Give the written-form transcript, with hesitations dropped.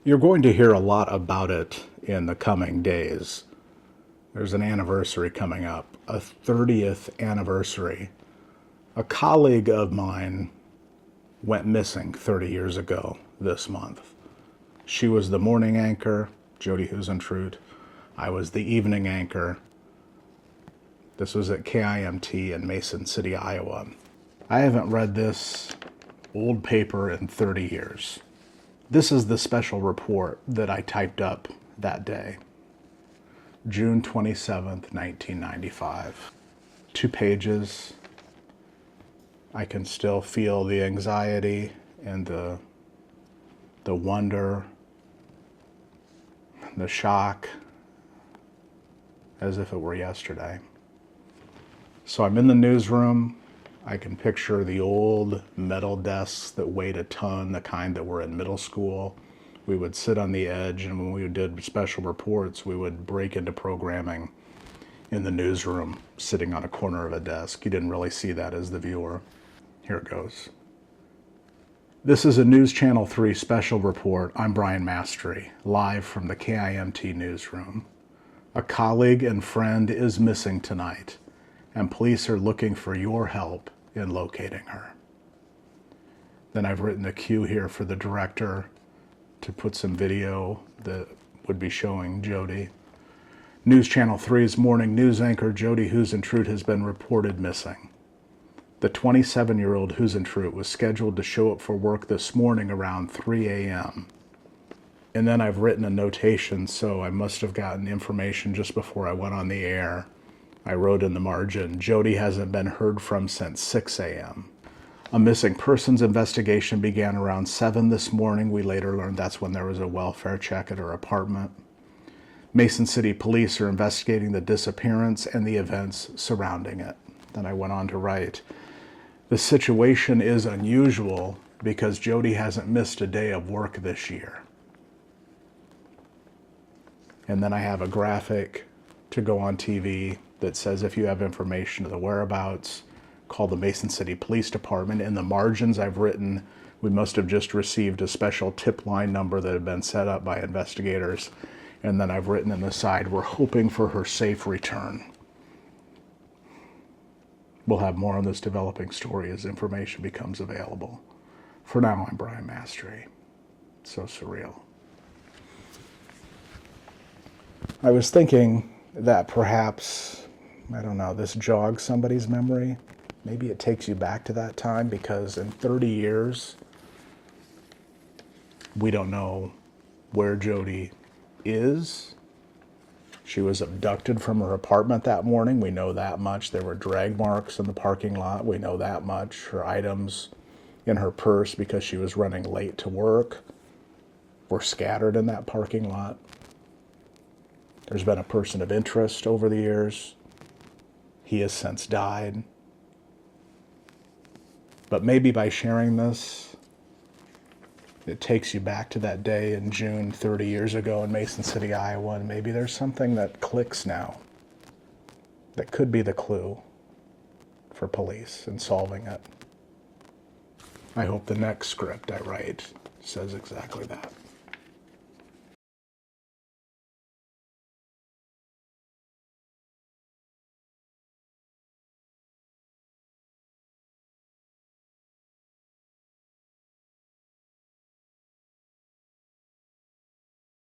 You're going to hear a lot about it in the coming days. There's an anniversary coming up, a 30th anniversary. A colleague of mine went missing 30 years ago this month. She was the morning anchor, Jodi Huisentruit. I was the evening anchor. This was at KIMT in Mason City, Iowa. I haven't read this old paper in 30 years. This is the special report that I typed up that day, June 27th, 1995. 2 pages. I can still feel the anxiety and the wonder, the shock, as if it were yesterday. So I'm in the newsroom. I can picture the old metal desks that weighed a ton, the kind that were in middle school. We would sit on the edge, and when we did special reports, we would break into programming in the newsroom, sitting on a corner of a desk. You didn't really see that as the viewer. Here it goes. This is a News Channel 3 special report. I'm Brian Mastery, live from the KIMT newsroom. A colleague and friend is missing tonight, and police are looking for your help in locating her. Then I've written a cue here for the director to put some video that would be showing Jodi. News Channel 3's morning news anchor Jodi Huisentruit has been reported missing. The 27-year-old Huisentruit was scheduled to show up for work this morning around 3 a.m. And then I've written a notation, so I must have gotten information just before I went on the air. I wrote in the margin, Jodi hasn't been heard from since 6 a.m. A missing persons investigation began around 7 this morning. We later learned that's when there was a welfare check at her apartment. Mason City police are investigating the disappearance and the events surrounding it. Then I went on to write, the situation is unusual because Jodi hasn't missed a day of work this year. And then I have a graphic to go on TV that says if you have information of the whereabouts, call the Mason City Police Department. In the margins I've written, we must have just received a special tip line number that had been set up by investigators. And then I've written in the side, we're hoping for her safe return. We'll have more on this developing story as information becomes available. For now, I'm Brian Mastery. So surreal. I was thinking that perhaps, I don't know, this jogs somebody's memory. Maybe it takes you back to that time, because in 30 years, we don't know where Jodi is. She was abducted from her apartment that morning. We know that much. There were drag marks in the parking lot. We know that much. Her items in her purse, because she was running late to work, were scattered in that parking lot. There's been a person of interest over the years. He has since died. But maybe by sharing this, it takes you back to that day in June 30 years ago in Mason City, Iowa, and maybe there's something that clicks now that could be the clue for police in solving it. I hope the next script I write says exactly that.